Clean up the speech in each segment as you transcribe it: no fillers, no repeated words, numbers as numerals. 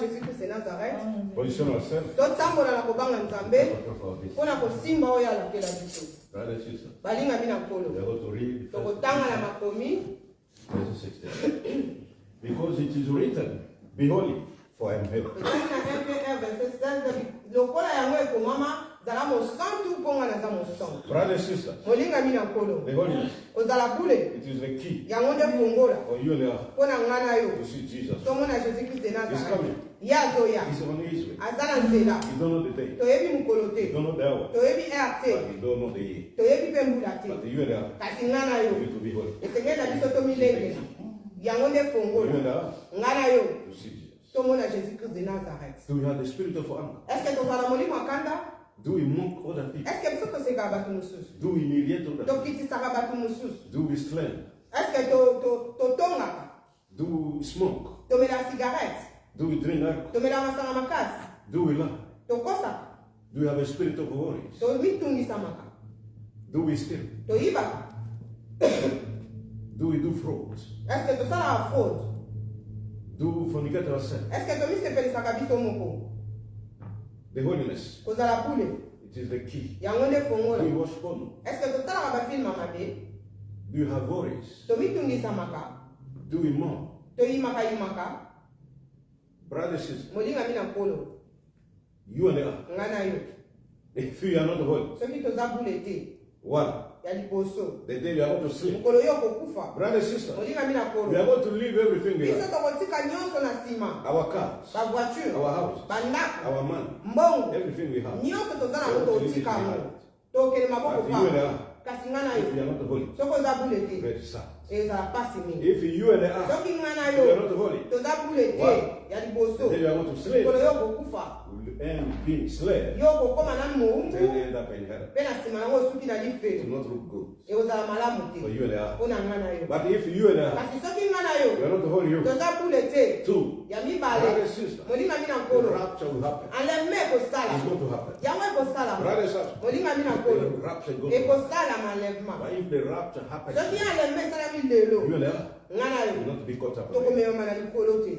Jésus-Christ de Nazareth. Position ourselves. Totambola na kobanga Nzambe. Pona kosimba oyo alapela biso. Brothers and sisters, Balinga mina nkolo. we are going to read Tokotanga na makomi. verse 16. Because it is written, be holy, for I am holy. Brothers and sisters, the holiness, it is the key for you and I to see Jesus. He's coming. He's on his way. You don't know the day. You don't know the hour. But you don't know the year. But you and I need to be holy. You and I to see Jesus. Do we have the spirit of anger? Do we mock other people? Do we humiliate other people? Do we slay? Do we smoke? Do we drink alcohol? Do we lie? Do we have a spirit of worries? Do we steal? Do we do fraud? Do we fornicate ourselves? The holiness, it is the key. Do we watch porn? Do you have worries? Do we mourn? Brothers and sisters, you and I, if you are not holy, one, the day we are going to sleep. Brothers and sisters, we are going to leave everything behind. Our cars, our house, our money, everything we have. We are going to leave it behind. But you and I, if you are not holy, very sad. If you and I, we are not holy, one, then you are going to slave. And being slave, then end up in hell. It will not look good for you and I. But if you and I, we are not holy, two, brothers and sisters, the rapture will happen. It's going to happen. Brothers and sisters, the rapture is going to happen. But if the rapture happens, you and I will not be caught up.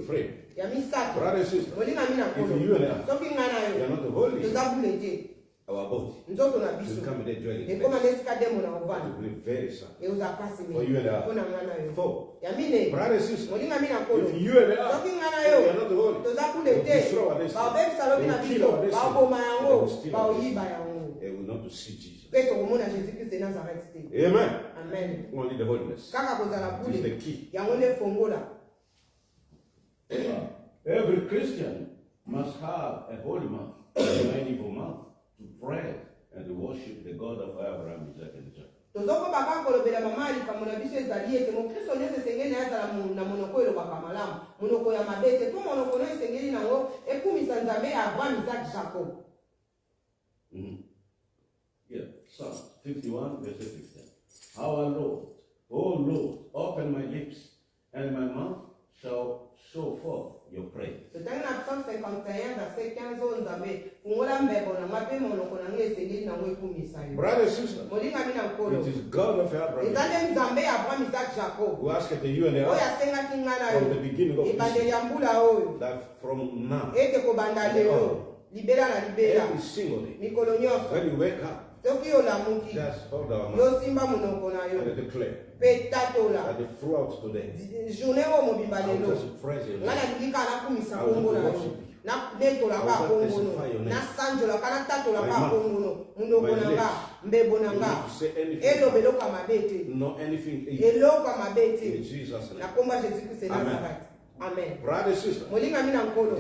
Free. Brothers and sisters, if you and I, we are not holy, our body will come in the dwelling place. It will be very sad for you and I. Four, brothers and sisters, if you and I, we are not holy, they will destroy our destiny. They will kill our destiny. They will steal our destiny. They will not see Jesus. Amen. Amen. Only the holiness. It is the key. Every Christian must have a holy mouth, an evil mouth, to pray and to worship the God of Abraham, Isaac, and Jacob. Yeah, Psalm 51, verse 15. Our Lord, oh Lord, open my lips, and my mouth shall show forth your praise. Brothers and sisters, it is God of Abraham who asked you and I from the beginning of history that from now, every single day, when you wake up, just hold our mouth and declare that throughout today, I will just praise you. I will just worship you. I will testify your name. My mouth to say anything, not anything in Jesus' name. Amen. Amen. Brothers and sisters, it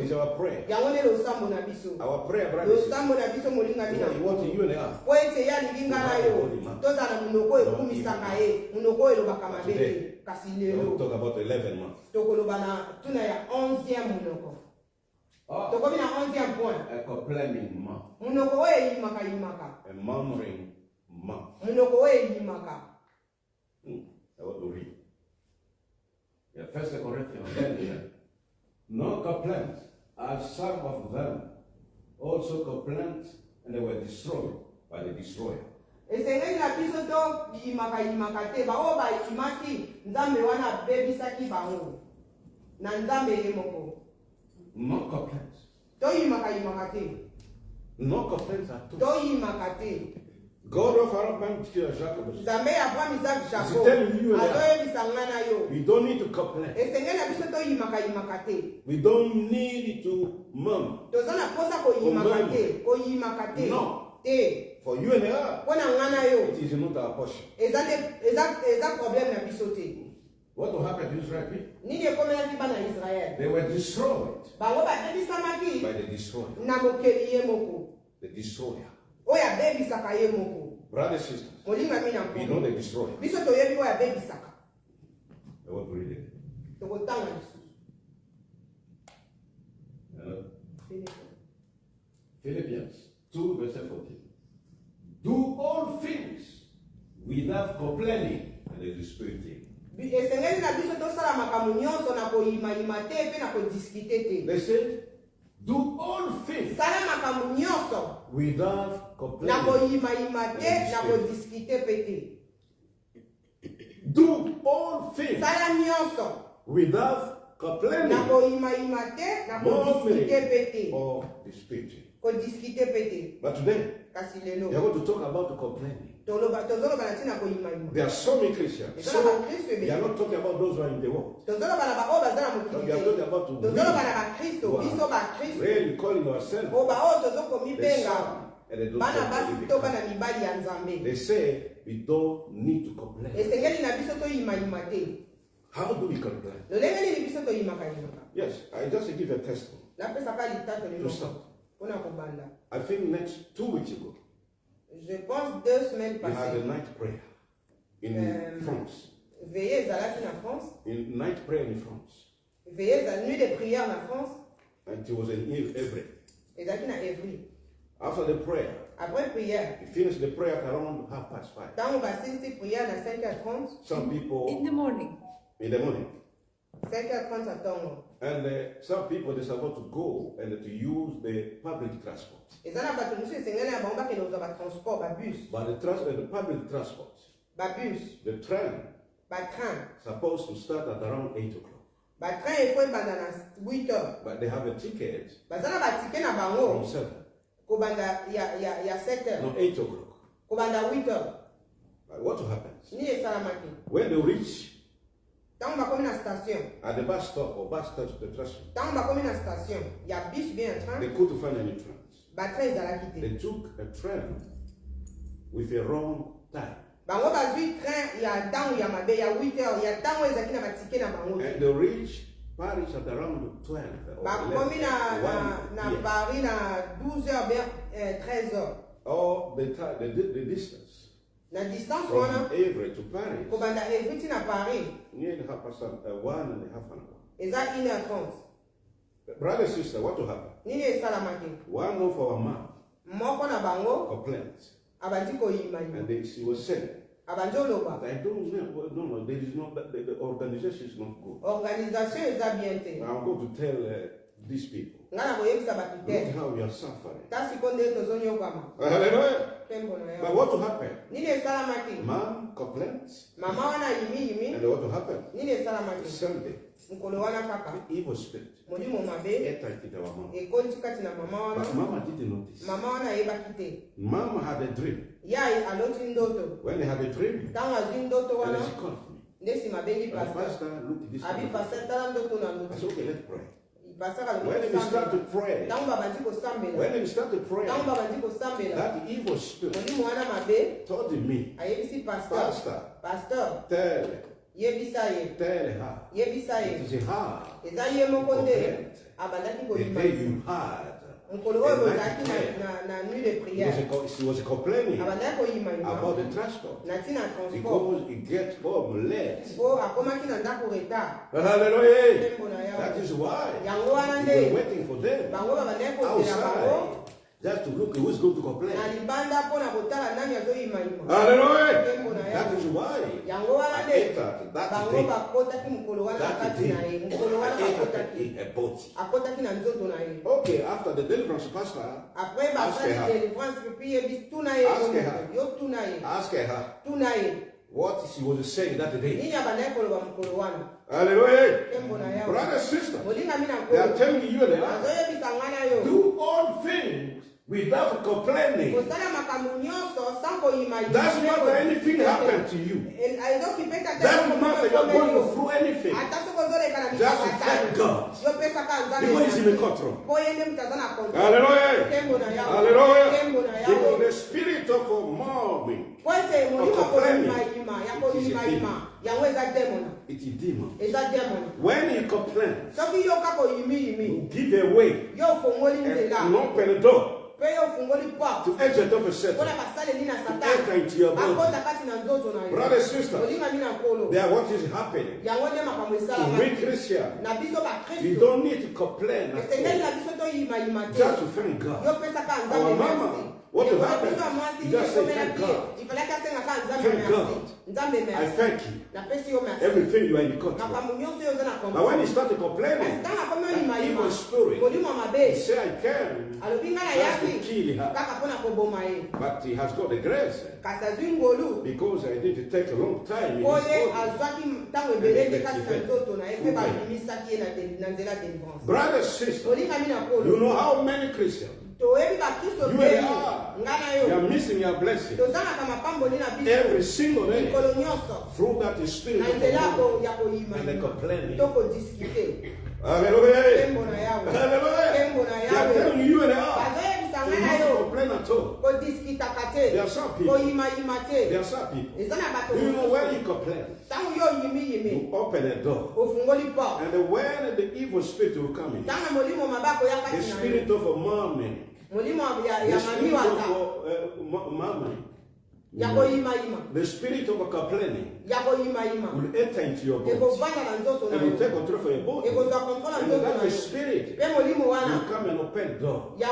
is our prayer. Our prayer, brothers and sisters, we want you and I. Today, we'll talk about 11 months. A complaining month. A murmuring month. I want to read. Yeah, 1 Corinthians 10. No complaints, as some of them also complained, and they were destroyed by the destroyer. Esengeli na biso to yimaka te ba o ba imaki nzambe wana bebisaki bango na nzambe ye moko. No complaints. toyimaka te. No complaints at all. Toyimaka te. God of Abraham, Jacob. Nzambe ya Abraham, Isaac, Jacob. telling you that Azoyebisa nga na yo. we don't need to complain. Esengeli na biso toyimaka te. We don't need to murmur. Toza na posa koyimaka te. No. Te. For you and I, Pona nga na yo. it is not our portion. Eza problème na biso te. What will happen to Israel people? Nini ekomela bana Israel. They were destroyed Bango babebisamaki by the destroyer. na mokeli ye moko. The destroyer. Oyo abebisaka ye moko. Brothers and sisters, Molinga mina we know the destroyer. biso toyebi oyo abebisaka. I want to read it. Tokotanga lisusu. Philippians 2 verse 14. Do all things without complaining, and there is a spirit thing. Esengeli na biso tosala makambo nyonso na koyima te pe na kodiskite te. They said, do all things Sala makambo nyonso without na complaining. koyima te na kodiskite pe te. Do all things Sala nyonso without na complaining koyima te na kodiskite pe te. or disputing. Kodiskite pe te. But today, Kasi we are lelo going to talk about the complaining. tozoloba na tina koyima. There are so many Christians. So we are not talking about those who are in the world. Tozoloba na baoyo baza na But mokili we are te. talking about the Tozoloba na bakristo, Wow. biso bakristo. really calling ourselves Oba oyo the tozokomibenga son and they don't bana want to basi live to it. bana mibali ya Nzambe. They say we don't need to complain. Esengeli na biso toyima te. How do we complain? Lolenge nini biso toyimaka. Yes, I just give a testimony. Napesaka litato To lelo start. mpona kobanda. I think next 2 weeks ago, Je pense 2 semaines we had a passées. night prayer in France. Veillée ezalaki na France. In night prayer in France. Veillée ezala nuit de prière na France. And it was in Everett. Ezalaki na Evry. After the prayer, Après prière. we finished the prayer at around 5:30. Ntango basilisi prière na 5h30. Some people In the morning. in the morning. 5h30 à Tongo. And some people, they're supposed to go and to use the public transport. Ezala bato mosusu esengeli na bango bakende kozwa batransport, babus. But the public transport, Babus, the train, batrain. supposed to start at around 8 o'clock. Batrain efo ebanda na 8h. But they have a ticket Baza na batike na from bango 7. kobanda ya 7h. No, 8 o'clock. Kobanda 8h. But what happens? Nini esalamaki? When they reach Ntango bakomi na station. at the bus stop or bus station, Ntango bakomi na station, ya bus bien they train. couldn't find any trains. Batrain ezalaki te. They took a train with a wrong time. Bango bazwi train ya ntango ya mabe ya 8h, ya ntango ezalaki na batike na bango te. And they reached Paris at around 12 or 11. Bakomi na 1 p.m. Paris na 12h bien 13h. Or the distance Na distance from wana Everett to Paris, kobanda Evry na Paris nearly 1.5 hours. eza 1h30. Brother, sister, what will happen? Nini esalamaki? One of our mom Moko na bango complained, abandi koyima. and she was saying, Abandi oloba. I don't know, no, there is no, the organization is not good. Organisation eza bien te. I'm going to tell these people, Ngana koyebisa bato look te. how we are suffering. Kasi konde tozonyokama. Hallelujah. Tembo na But yao. what will happen? Nini esalamaki? Mom complains, Mama wana yimi. and what will happen? Nini esalamaki? Sunday, Mukolo wana kaka. the evil spirit Molimo mabe entered our mom. ekonti kati na mama But wana. Mama didn't notice. Mama wana ayebaki te. Mama had a dream. Yaye aloti ndoto. When they had a dream, Ntango azwi ndoto and wana then she called me. ndesi mabengi And pastor. pastor looked at this. Abi pastor tala ndoto na I loti. said, okay, let's pray. Pastor When we start to aloti pray, ntango babandi kosambela. when we start to pray, Ntango babandi kosambela. that evil spirit Molimo wana mabe told me, ayebisi pastor. Pastor, Pastor yebisa ye. tell her, Yebisa ye. it is hard. Eza ye moko nde Complaint. abandaki The koyima. day you had, Mukolo oyo bozalaki na nuit de prière. she was complaining Abandaki koyima about the transport na ntina transport. because it gets home late. Po akomaki na ndako retard. Hallelujah. Tembo na yao. That is why Yango wana we were nde waiting for them bango babandaki kozela bango outside just to look who's going to complain. na libanda mpona kotala nani azoyimayima. Hallelujah. Tembo na That yao. is why Yango wana I nde entered that bango day. bakotaki mukolo wana na That kati na ye. day, Mukolo wana I bakotaki. entered a boat. Akotaki na nzoto na ye. Okay, after the deliverance pastor, Après Ask her. basali délivrance puis yebi tuna ye. Ask her. Yo tuna ye. ask her Tuna ye. what she was saying that day. Nini abandaki koloba mukolo wana. Hallelujah. Tembo na yao. Brother, sister, Molinga mina they are nkolo. telling you that Azoyebi without complaining. Kosala makambo nyonso sans koyima. Doesn't matter anything happened to you. Doesn't matter you're going through anything. Just thank God. Because He's in the control. Hallelujah. Hallelujah. Because the spirit of murmuring, of complaining, it's a demon. When you complain, you give away and open the door to exit of a settle, to enter into your body. Brother and sister, there what is happening to we Christians. You don't need to complain at all. Just to thank God. Our mama, what will happen? You just say thank God. Thank God. I thank you. Everything you are in the control. But when you start to complaining, an evil spirit, he say I can. Just to kill her. But he has got the grace. Because I need to take a long time in his brothers, sisters, you know how many Christians you are missing your blessing every single day through that spirit and the complaining. Hallelujah. Hallelujah. They are telling you and I to not complain at all. There are some people. There are some people. You know when you complain, you open a door. And when the evil spirit will come in, the spirit of a murmuring, the spirit of murmuring, the spirit of complaining will enter into your bones and will take control for your body. And that spirit will come and open the door. You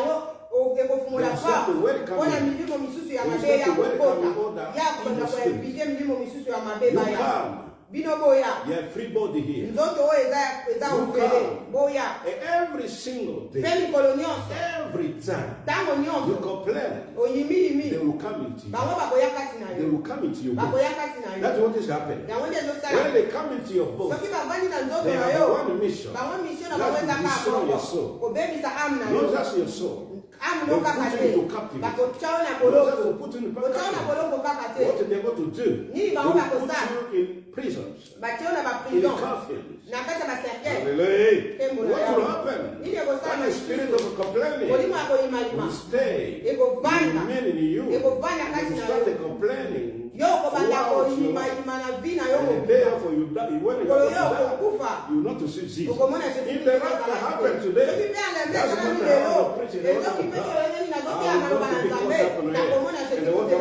come. You have free body here. You come. Every single day, every time you complain, they will come into you. They will come into your bones. That's what is happening. When they come into your bones, they have one mission. That's to destroy your soul. Not just your soul. They put you into captivity. Not just to put you in captivity. What they're going to do, they will put you in prisons, in coffins. Hallelujah. What will happen? When the spirit of complaining will stay, will remain in you, and you start complaining. Therefore, you die. When you die, you will not to see Jesus. If the rapture happened today, that's not the house of preaching. They want to die. I will not be caught up on it. And they want to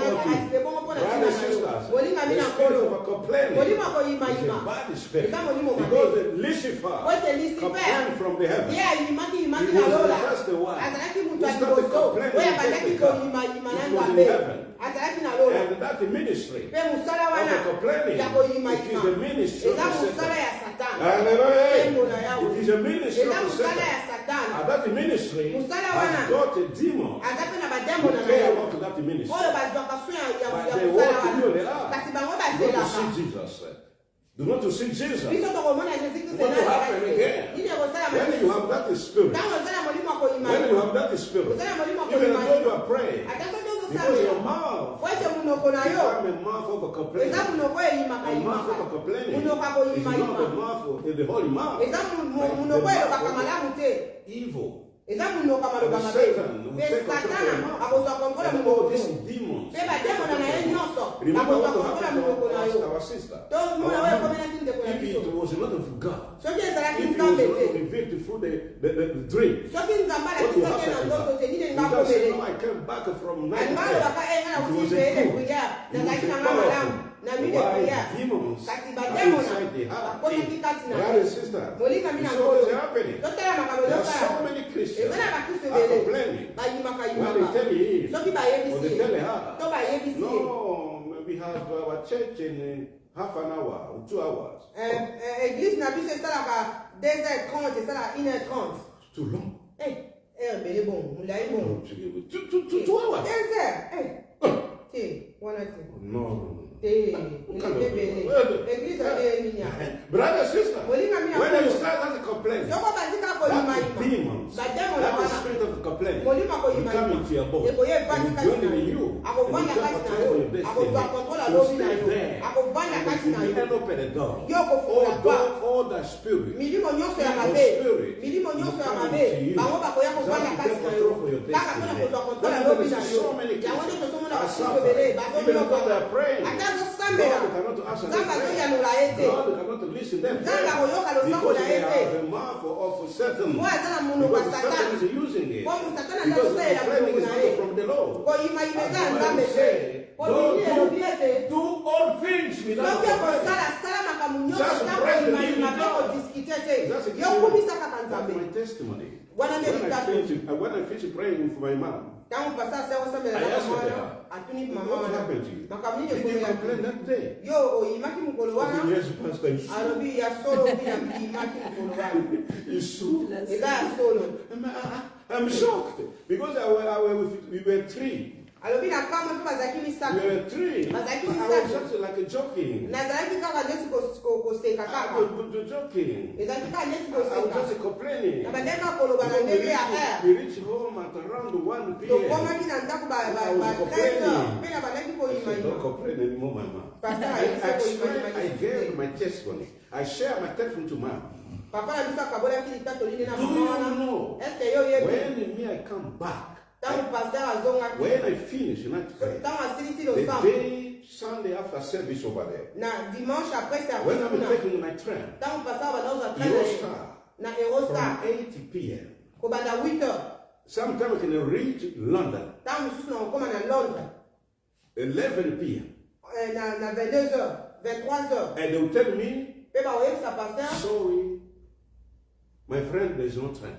brothers and sisters, the spirit of complaining is a bad spirit. Because Lucifer complained from the heaven. He was the first one. He started complaining against God. It was in heaven. And that ministry of complaining, it is the ministry of Satan. Hallelujah. It is a ministry of Satan. And that ministry has got a demon who care about that ministry. But they want to know they are. Not to see Jesus. Do not to see Jesus. What will happen again? When you have that spirit, even though you are praying, because your mouth become a mouth of a complaining. A mouth of a complaining is not a mouth of the holy mouth, but the mouth of evil. Satan will take control of and all these demons. Remember what happened to our sister. If it was not of God, if it was not revealed through the dream, what will happen to her? Because no, I came back from night. It was a good. It was a powerful. Why demons are inside the heart. Brothers and sisters, this is what is happening. There are so many Christians are complaining. What they tell you is, or they tell her, no, we have our church in half an hour or 2 hours. Église n'a plus c'est ça là, 2h30, c'est ça là, 1h30. Too long. Mais bon, on l'a bon. 2 hours. 2h. No. Brother, sister, when you start as a complaint, that demons, that is spirit of complaining, come into your boat. He will join in you. And you take control for your destiny. You stay there. And you end up at the door. All that spirit, evil spirit, will come into you. Just to take control for your destiny. So many Christians are suffering. Even though they are praying, God cannot answer their prayer. God cannot listen to them because they have a mouth for Satan. Because Satan is using it. Because the training is not from the Lord. Do all things without just praise the living God. That's my testimony. When I finish praying for my mom, I asked her, what happened to you? Did you complain that day? I said, yes, Pastor, it's true. I'm shocked because we were three. We were three. I was just like a joking. I was just complaining. We reached home at around 1 p.m. I was complaining. I said, don't complain anymore, Mama. I gave my testimony. I shared my testimony to Mama. Do you know when me I come back? When I finish, the day Sunday after service over there, when I'm taking my train, from 8 p.m. Sometimes I can reach London 11 p.m. And they'll tell me, sorry, my friend, there's no train.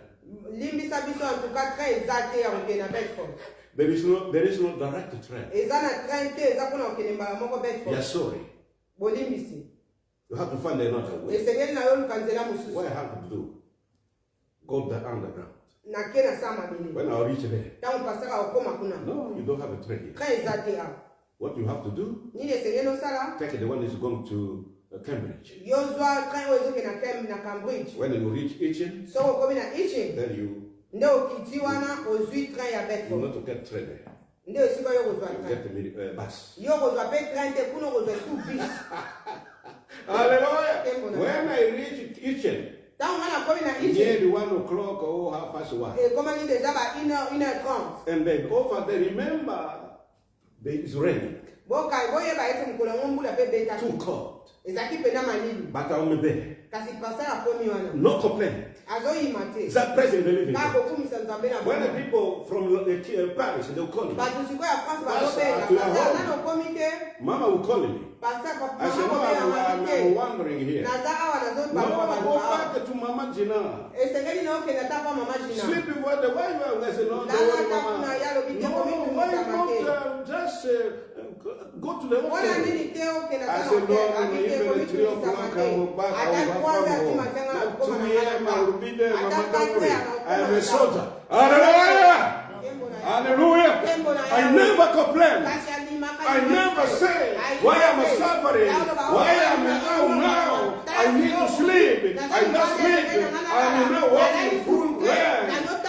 There is no direct train. You're sorry. You have to find another way. What I have to do? Go the underground. When I reach there, no, you don't have a train here. What you have to do? Take the one that's going to Cambridge. When you reach Itchen, then you not to get train there. You get the bus. Hallelujah. When I reach Itchen, near 1 o'clock or 1:30. And then over there, remember, it's raining. Too cold. But I'm there. No complaint. That present the living. When the people from Paris, they'll call me. Mama will call me. I said, no, I'm wandering here. No, go back to Mama Gina. Sleep before the wife. I said, no, why not just go to the hotel? I said, no, even at 3 o'clock I will back. I will back home. At 2 a.m. I will be there. Mama, don't worry. I am a soldier. Hallelujah! Hallelujah! I never complain. I never say, why am I suffering? Why am I out now? I need to sleep. I'm not sleeping. I'm not walking through rain. I work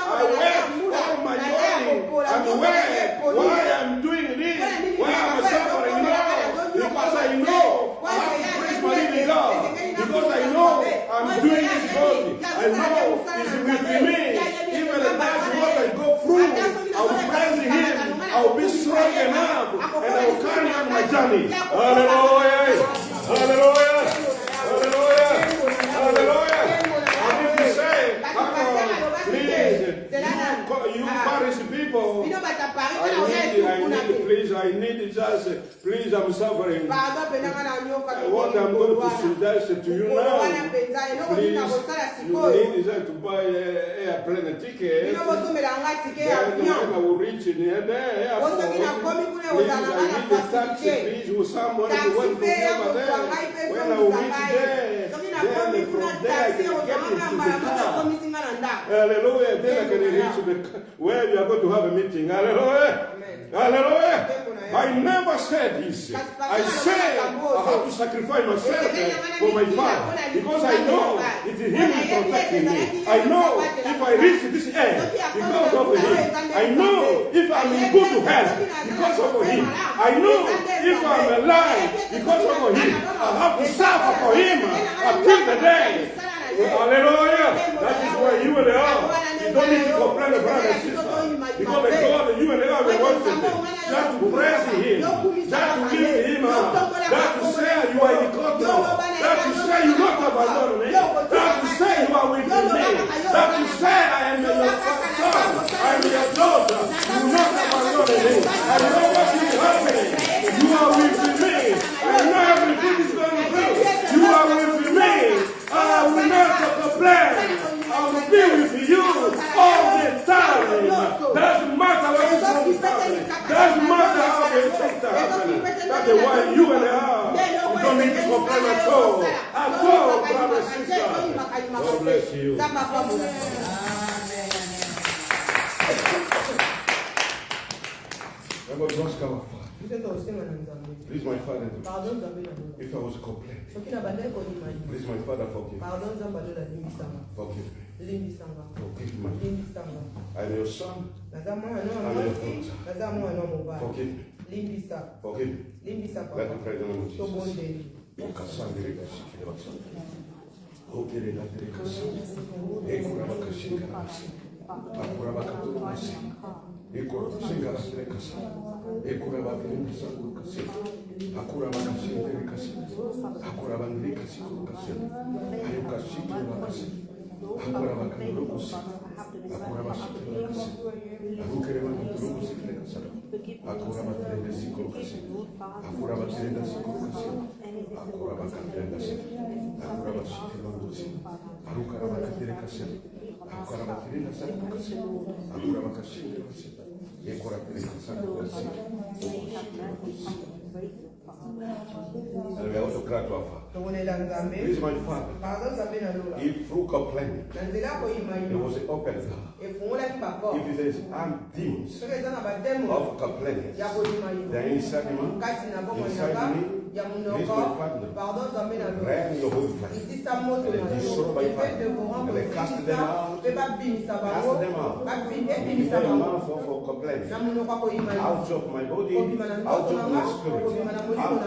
all my morning. I'm aware why I'm doing this. Why am I suffering now? Because I know I have to praise my living God. Because I know I'm doing this godly. I know He's with me. Even if that's what I go through, I will praise Him. I will be strong enough. And I will carry on my journey. Hallelujah. Hallelujah. Hallelujah. Hallelujah. I need to say, please, you Paris people, I need just, please, I'm suffering. What I'm going to suggest to you now, please, you need to buy airplane ticket. Then when I will reach in the airport, please, I need a taxi, please, with someone to wait for me over there. When I will reach there, then from there I can get into the car. Hallelujah. Then I can reach where you are going to have a meeting. Hallelujah. Hallelujah. I never said this. I say I have to sacrifice myself for my father because I know it is him protecting me. I know if I reach this end because of him. I know if I'm in good health because of him. I know if I'm alive because of him. I have to suffer for him until the day. Hallelujah. That is why you and I, you don't need to complain about and sister. Because the God that you and I are worshiping, just to praise him, just to lift him up, just to say you are in control, just to say you not abandon me, just to say you are with me, just to say I am your son, I am your daughter, you not abandon me. I know what is happening. You are with me. I know everything is going to do. You are with me. I will not complain. I will be with you all the time. Doesn't matter what is going to happen. Doesn't matter how the things are happening. That's why you and I, you don't need to complain at all. At all, brother and sister. God bless you. Everybody must come up. Please, my Father, if I was a complaint, please, my Father, forgive me. Forgive me. Forgive me. I am your son. I am your daughter. Forgive me. Forgive me. Let me pray in the name of Jesus. And we are also glad to offer. Please, my Father, if through complaining, there was an open door. If there is demons of complaining, they are inside me. Please, my Father, bring your holy fire and destroy my Father and cast them out. Cast them out. Give them a mouth for complaining. Out of my body, out of my spirit,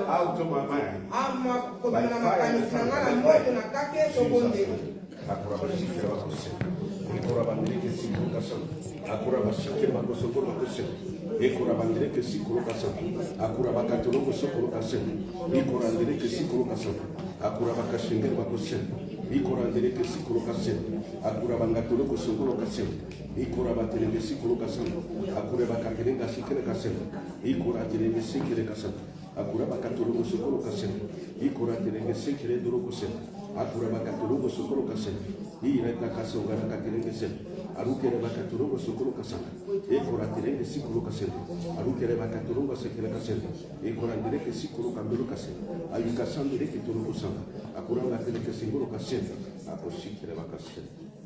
out of my mind. By fire and fire.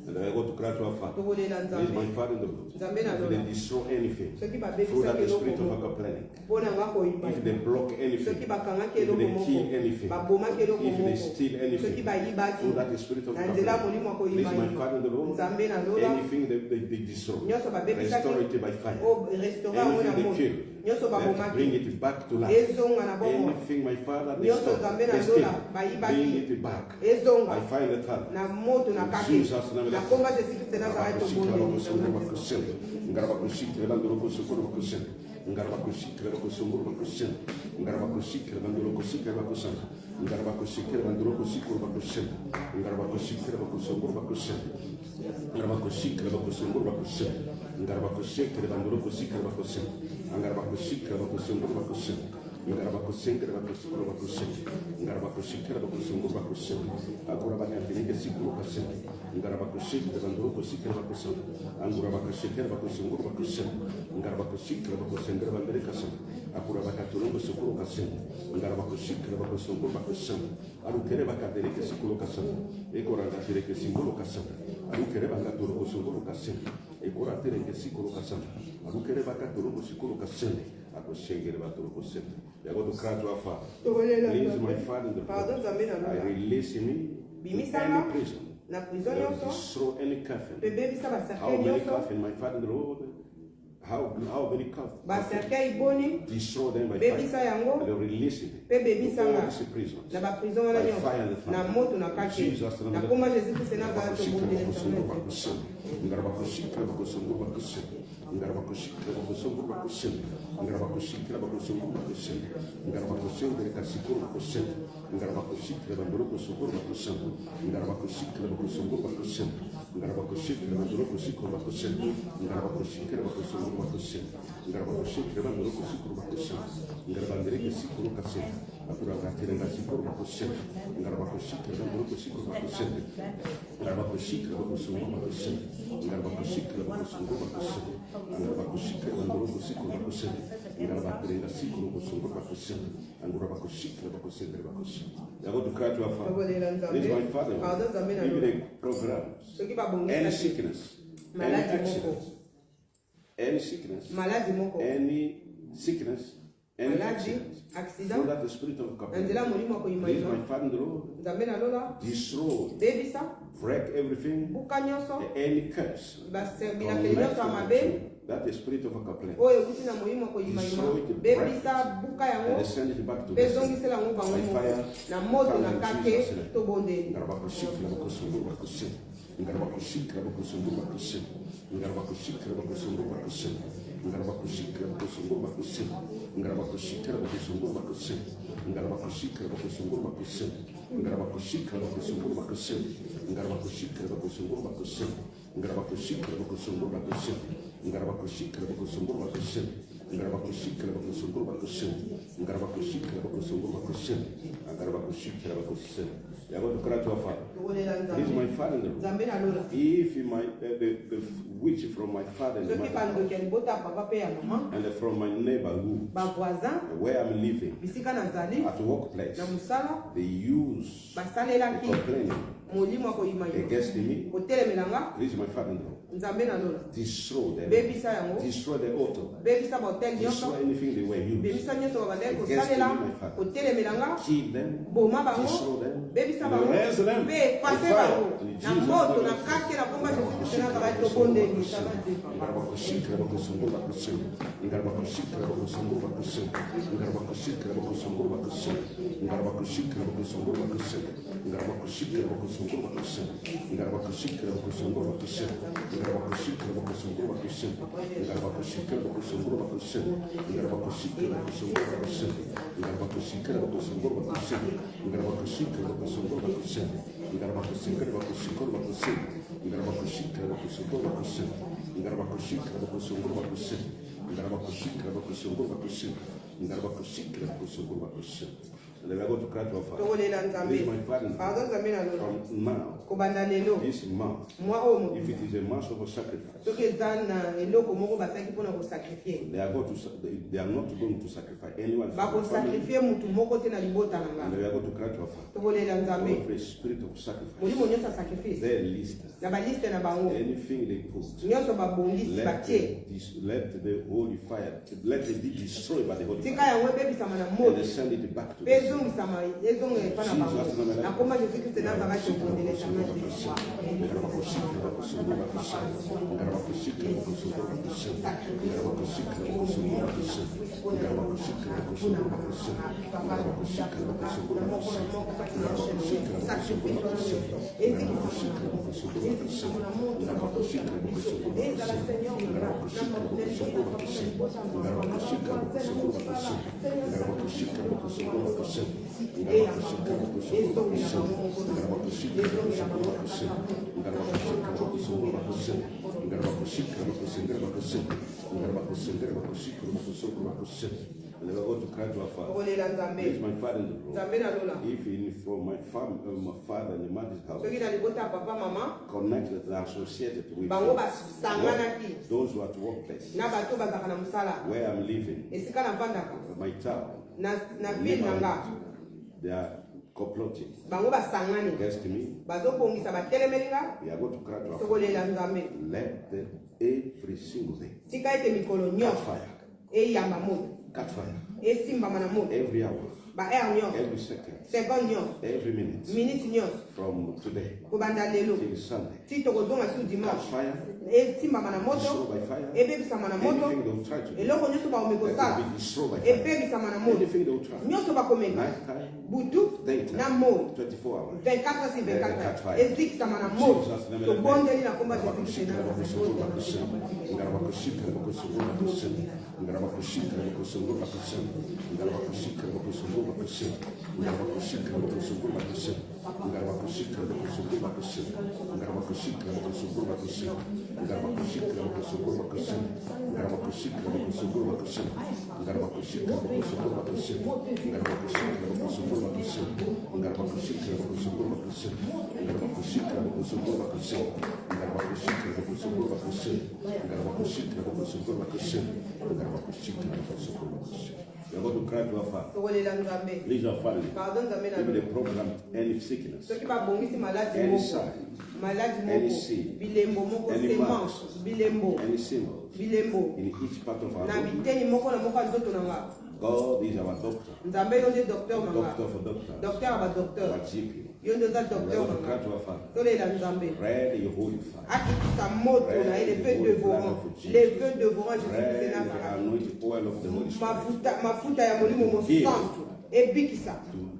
And I go to cry to our Father. Please, my Father in the Lord, if they destroy anything through that spirit of complaining, if they block anything, if they kill anything, if they steal anything through that spirit of complaining, please, my Father in the Lord, anything they destroy, restore it by fire. Anything they kill, let bring it back to life. Anything, my Father, they stole, they steal, bring it back. I find it hard. In Jesus' name. Ngarabakusengera bakusikura bakusenge. Ngarabakusikira bakusungura bakusenge. Agora bakateneke sikuru kasenge. Ngarabakusikira banduru kusikira bakusenge. Angura bakusikira bakusungura bakusenge. Ngarabakusikira bakusengera bandere kasenge. Agora bakaturungu sikuru kasenge. Ngarabakusikira bakusungura bakusenge. Arukere bakateneke sikuru kasenge. Ekora ngatereke sikuru kasenge. Arukere bakaturungu sikuru kasenge. Ekora tereke sikuru kasenge. Arukere bakaturungu sikuru kasenge. Akusengera baturu kusenge. They are going to cry to our Father. Please, my Father, in the blood, I release him in any prison. Destroy any coffin. How many coffin, my Father, in the Lord? How many coffins? Destroy them by fire. And release it. All these prisons. By fire and the fire. Jesus, the Ngarabakushikira bakusungura bakusenge. Ngarabakushikira bakusungura bakusenge. Ngarabakushikira kasikuru bakusenge. Ngarabakushikira banduru kusungura bakusenge. Ngarabakushikira bakusungura bakusenge. Ngarabakushikira banduru kusungura bakusenge. Ngarabakushikira bakusungura bakusenge. Ngarabakushikira banduru kusungura bakusenge. Ngarabandere kasikuru kasenge. Akuragatira kasikuru bakusenge. Ngarabakushikira banduru kusungura bakusenge. Ngarabakushikira bakusungura bakusenge. Ngarabakushikira bakusungura bakusenge. Ngarabakushikira banduru kusungura bakusenge. Ngarabakurenga sikuru kusungura bakusenge. Ngarabakushikira bakusenge bakusenge. They are going to cry to our Father. This is my Father. Even a program. Any sickness, any accident, any sickness, any sickness, any accident. So that the spirit of God. This is my Father, Lord. Destroy, break everything, any curse. That the spirit of a complaint. Destroy it, break it, and send it back to the sea. By fire, Ngarabakushikira bakusungura bakusenge. Ngarabakushikira bakusungura bakusenge. Ngarabakushikira bakusungura bakusenge. Ngarabakushikira bakusungura bakusenge. Ngarabakushikira bakusungura bakusenge. Ngarabakushikira bakusungura bakusenge. Ngarabakushikira bakusungura bakusenge. Ngarabakushikira bakusungura bakusenge. Ngarabakushikira bakusungura bakusenge. Ngarabakushikira bakusungura bakusenge. Ngarabakushikira bakusungura bakusenge. Ngarabakushikira bakusenge. They are going to cry to our Father. This is my Father in the room. If the witch from my father and from my neighborhood, where I'm living, at workplace, they use complaining against me. This is my Father in the room. Destroy them. Destroy the altar. Destroy anything they were used against me, my Father. Kill them. Destroy them. Raise them. And we are going to cry to our Father. This is my Father. From now, this month, if it is a month of a sacrifice, they are not going to sacrifice anyone. And we are going to cry to our Father. For a spirit of sacrifice, their list, anything they put, let the holy fire, let it be destroyed by the holy fire, and they send it back to them. And they were going to cry to our father. okolela nzambe He's my father in the room. nzambe nalola If in from my father and the mother's house, soki na libota ya papa mama connected and associated with bango basanganaki those who are at workplace, na bato bazalaka na mosala where I'm living, esika navandaka my town, na ville na nga they are complotting bango basangani against me. bazobongisa batelemeli nga We are going to cry to our father. tokolela nzambe Let them every single day tika ete mikolo catch nyonso fire, eyamba moto catch fire, esimbama na moto every hour, baere nyonso every second, seconde nyonso every minute, minute nyonso from today kobanda lelo till Sunday. ti tokozonga su Catch dimanche fire, esimbama na destroy moto by fire. ebebisama na moto Anything they will try to do, eloko nyonso bakomi let kosala it be destroyed by fire. ebebisama na moto Anything they will try, nyonso bakomeka night time, butu daytime, na moto 24 hours. 24 si Let it catch 24 fire. ezikisama na moto Jesus, name tobondeli na komba You're going to cry to our Father. tokolela nzambe Please, our Father, pardon nzambe na give me the program, any sickness, soki babongisi maladi any moko sign, maladi any moko sin, bilembo moko any semence marks, bilembo any symbols bilembo in each part of our na body. biteni moko na moko ya nzoto na nga God is our doctor, nzambe yo nde docteur na nga doctor for doctors, docteur ya badocteur our GP. yo nde oza We're docteur going to na cry nga to our Father. tolela nzambe Ready your holy fire. akitisa moto na ye le feu dévorant le feu dévorant jésus Ready christ the nazareth anointed oil of the Holy Spirit mafuta ya molimo mosantu ebikisa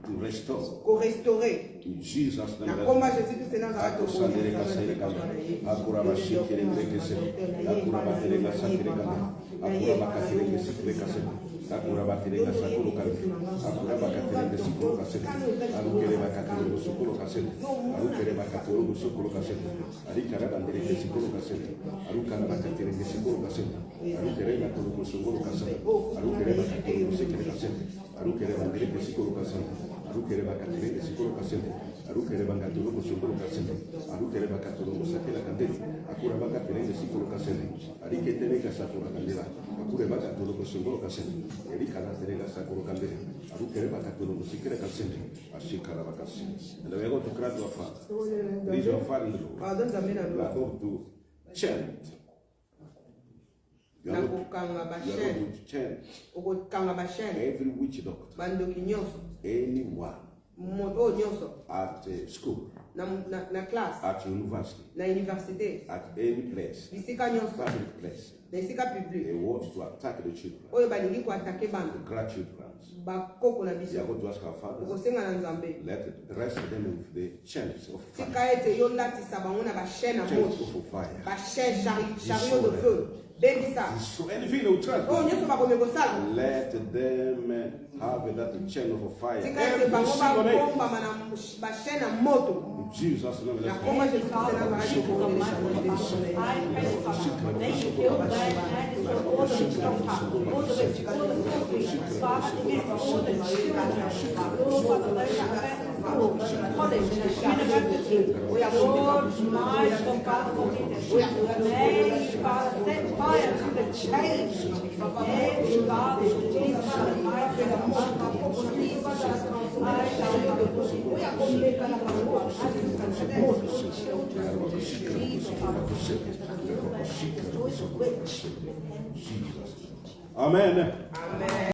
to restore. korestore In Jesus' na name. komba jésus christ nazareth Akusandere kasere kanda. Akura bashikere krekese. Akura batere kasakere kanda. Akura bakatere kesikre kasere. Akura batere kasakuru kanda. Akura bakatere kesikuru kasere. Arukere bakatere musukuru kasere. Arukere bakatere musukuru kasere. Arikara bandere kesikuru kasere. Arukara bakatere kesikuru kasere. Arukere bakatere musukuru kasere. Arukere bakatere musikere kasere. Arukere bandere kesikuru kasere. Arukere bakatere kesikuru kasere. Arukere bangatulu musukuru kasere. Arukere bakatulu musakela kandeli. Akura bakatere kesikuru kasere. Ariketere kasakura kandela. Akure bakatulu musukuru kasere. Erikara tere kasakuru kandela. Arukere bakatulu musikere kasere. Ashikara bakasere. And we are going to cry to our Father. Please, your Father in the Lord. pardon nzambe na We are lo going to chant. You na are going kokanga to bashene chant okokanga bashene every witch doctor, bandoki nyonso anyone moto oyo nyonso at school, na classe at university, na université at any place, bisika nyonso public place, na esika they public want to attack the children, oyo balingi koatake the bana grandchildren. bakoko na We are biso going to ask our Father, okosenga na nzambe let the rest of them with the chants of fire, tika ete yo latisa bango na bashene na chants moto of fire. bashene chariot de feu bebisa So anything they will try oyo nyonso bakomi kosala let them have that chain of fire. tika ete Every bango single day. bakombama na bashene na moto In Jesus' name, na let's komba jésus christ nazareti Amen. Amen.